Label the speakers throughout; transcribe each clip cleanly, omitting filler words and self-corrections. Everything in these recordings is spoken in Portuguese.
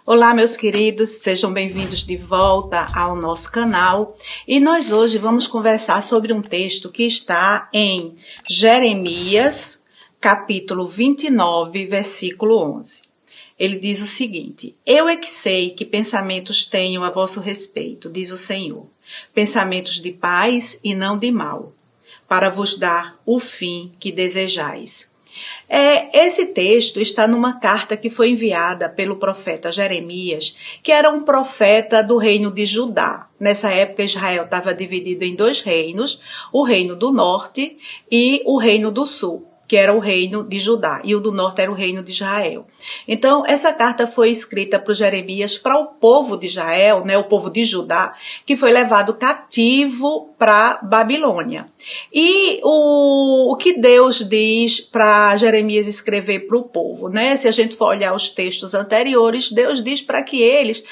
Speaker 1: Olá, meus queridos, sejam bem-vindos de volta ao nosso canal. E nós hoje vamos conversar sobre um texto que está em Jeremias, capítulo 29, versículo 11. Ele diz o seguinte: Eu é que sei que pensamentos tenho a vosso respeito, diz o Senhor, pensamentos de paz e não de mal, para vos dar o fim que desejais. Esse texto está numa carta que foi enviada pelo profeta Jeremias, que era um profeta do reino de Judá. Nessa época, Israel estava dividido em dois reinos, o reino do norte e o reino do sul, que era o reino de Judá, e o do norte era o reino de Israel. Então, essa carta foi escrita por Jeremias para o povo de Israel, né, o povo de Judá, que foi levado cativo para Babilônia. E o que Deus diz para Jeremias escrever para o povo, né? Se a gente for olhar os textos anteriores, Deus diz para que eles,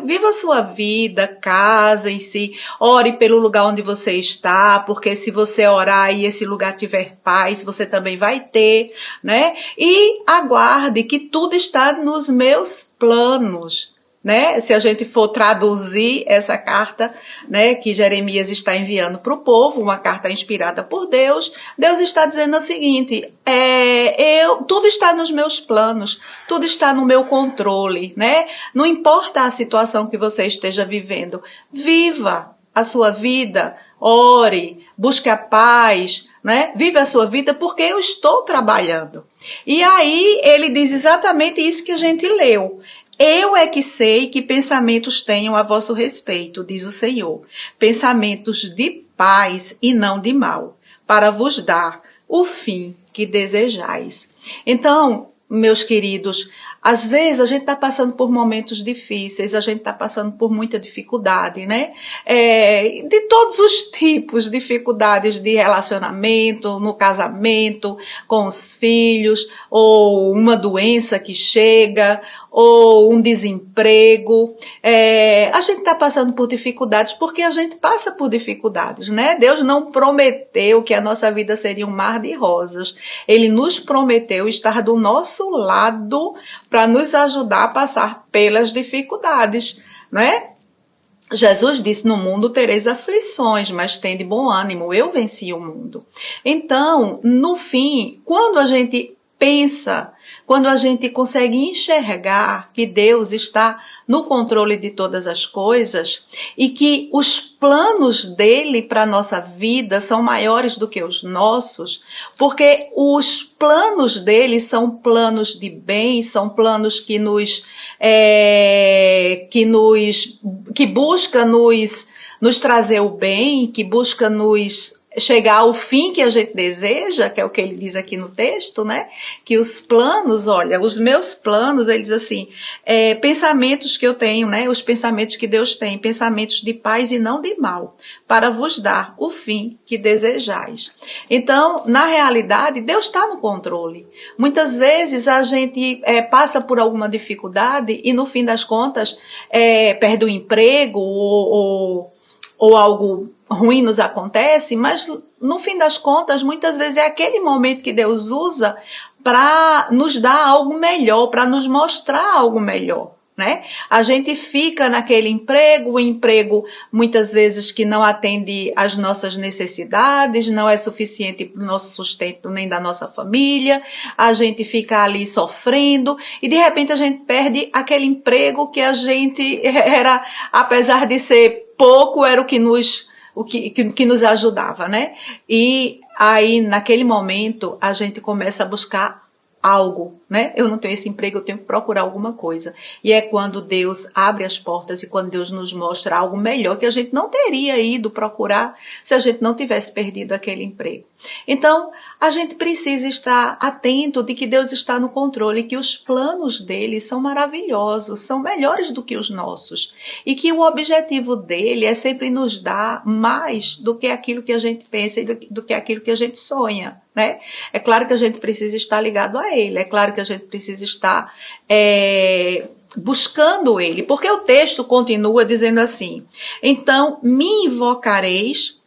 Speaker 1: viva a sua vida, casem-se, ore pelo lugar onde você está, porque se você orar e esse lugar tiver paz, você também vai ter, né? E aguarde que tudo está nos meus planos, né? Se a gente for traduzir essa carta, né, que Jeremias está enviando para o povo, uma carta inspirada por Deus, Deus está dizendo o seguinte: tudo está nos meus planos, tudo está no meu controle, né? Não importa a situação que você esteja vivendo, viva a sua vida, ore, busque a paz, né? Vive a sua vida porque eu estou trabalhando. E aí ele diz exatamente isso que a gente leu. Eu é que sei que pensamentos tenho a vosso respeito, diz o Senhor, pensamentos de paz e não de mal, para vos dar o fim que desejais. Então, meus queridos, às vezes a gente está passando por momentos difíceis, a gente está passando por muita dificuldade, né? De todos os tipos, dificuldades de relacionamento, no casamento, com os filhos, ou uma doença que chega, ou um desemprego. A gente está passando por dificuldades porque a gente passa por dificuldades, né? Deus não prometeu que a nossa vida seria um mar de rosas. Ele nos prometeu estar do nosso lado para nos ajudar a passar pelas dificuldades, né? Jesus disse: no mundo tereis aflições, mas tende bom ânimo, eu venci o mundo. Então, no fim, quando a gente pensa, quando a gente consegue enxergar que Deus está no controle de todas as coisas e que os planos dele para a nossa vida são maiores do que os nossos, porque os planos dele são planos de bem, são planos que busca nos trazer o bem, que busca nos chegar ao fim que a gente deseja, que é o que ele diz aqui no texto, né? Que os planos, olha, os meus planos, ele diz assim, pensamentos que eu tenho, né? Os pensamentos que Deus tem, pensamentos de paz e não de mal, para vos dar o fim que desejais. Então, na realidade, Deus está no controle. Muitas vezes a gente passa por alguma dificuldade e no fim das contas perde o emprego ou algo ruim nos acontece, mas no fim das contas, muitas vezes é aquele momento que Deus usa para nos dar algo melhor, para nos mostrar algo melhor, né? A gente fica naquele emprego, o emprego muitas vezes que não atende às nossas necessidades, não é suficiente para o nosso sustento nem da nossa família, a gente fica ali sofrendo e de repente a gente perde aquele emprego que a gente era, apesar de ser pouco, era o que nos ajudava, né? E aí, naquele momento, a gente começa a buscar algo, né? Eu não tenho esse emprego, eu tenho que procurar alguma coisa. E é quando Deus abre as portas e quando Deus nos mostra algo melhor que a gente não teria ido procurar se a gente não tivesse perdido aquele emprego. Então, a gente precisa estar atento de que Deus está no controle, que os planos dele são maravilhosos, são melhores do que os nossos. E que o objetivo dele é sempre nos dar mais do que aquilo que a gente pensa e do que aquilo que a gente sonha, né? É claro que a gente precisa estar ligado a ele, é claro que a gente precisa estar buscando ele, porque o texto continua dizendo assim: então me invocareis,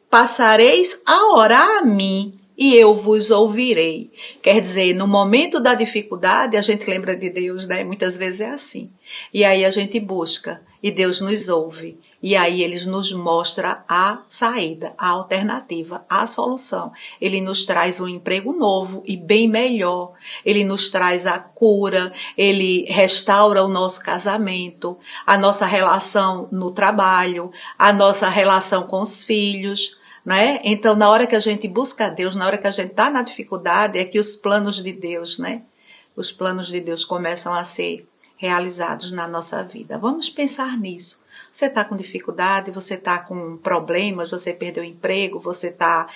Speaker 1: passareis a orar a mim e eu vos ouvirei. Quer dizer, no momento da dificuldade, a gente lembra de Deus, né? Muitas vezes é assim. E aí a gente busca, e Deus nos ouve. E aí ele nos mostra a saída, a alternativa, a solução. Ele nos traz um emprego novo e bem melhor. Ele nos traz a cura, ele restaura o nosso casamento, a nossa relação no trabalho, a nossa relação com os filhos, né? Então, na hora que a gente busca a Deus, na hora que a gente está na dificuldade, é que os planos de Deus, né? Os planos de Deus começam a ser realizados na nossa vida. Vamos pensar nisso. Você está com dificuldade, você está com problemas, você perdeu o emprego, você está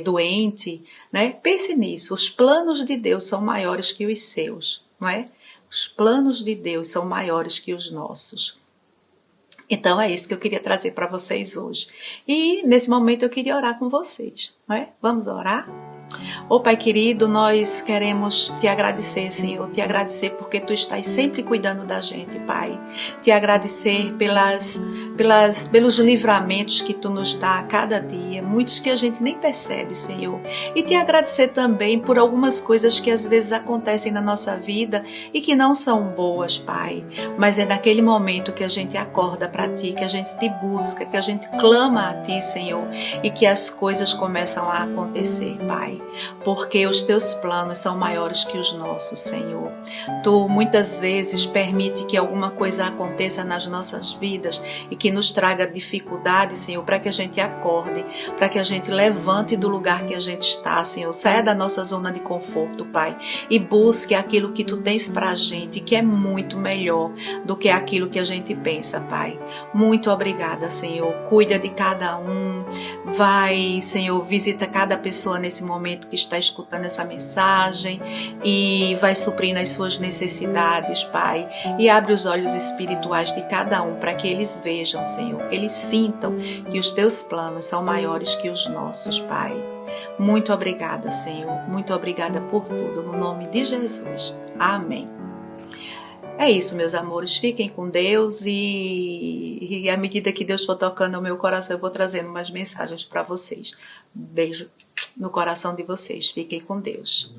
Speaker 1: doente, né? Pense nisso. Os planos de Deus são maiores que os seus, não é? Os planos de Deus são maiores que os nossos. Então é isso que eu queria trazer para vocês hoje. E nesse momento eu queria orar com vocês, não é? Vamos orar? Ô Pai querido, nós queremos te agradecer, Senhor, te agradecer porque Tu estás sempre cuidando da gente, Pai. Te agradecer pelos livramentos que Tu nos dá a cada dia, muitos que a gente nem percebe, Senhor. E te agradecer também por algumas coisas que às vezes acontecem na nossa vida e que não são boas, Pai. Mas é naquele momento que a gente acorda para Ti, que a gente te busca, que a gente clama a Ti, Senhor, e que as coisas começam a acontecer, Pai. Porque os Teus planos são maiores que os nossos, Senhor. Tu muitas vezes permite que alguma coisa aconteça nas nossas vidas e que nos traga dificuldade, Senhor, para que a gente acorde, para que a gente levante do lugar que a gente está, Senhor. Saia da nossa zona de conforto, Pai, e busque aquilo que Tu tens para a gente, que é muito melhor do que aquilo que a gente pensa, Pai. Muito obrigada, Senhor. Cuida de cada um. Vai, Senhor, visita cada pessoa nesse momento que está escutando essa mensagem e vai suprir nas suas necessidades, Pai. E abre os olhos espirituais de cada um para que eles vejam, Senhor, que eles sintam que os Teus planos são maiores que os nossos, Pai. Muito obrigada, Senhor. Muito obrigada por tudo. No nome de Jesus. Amém. É isso, meus amores. Fiquem com Deus e à medida que Deus for tocando no meu coração, eu vou trazendo umas mensagens para vocês. Beijo no coração de vocês. Fiquem com Deus.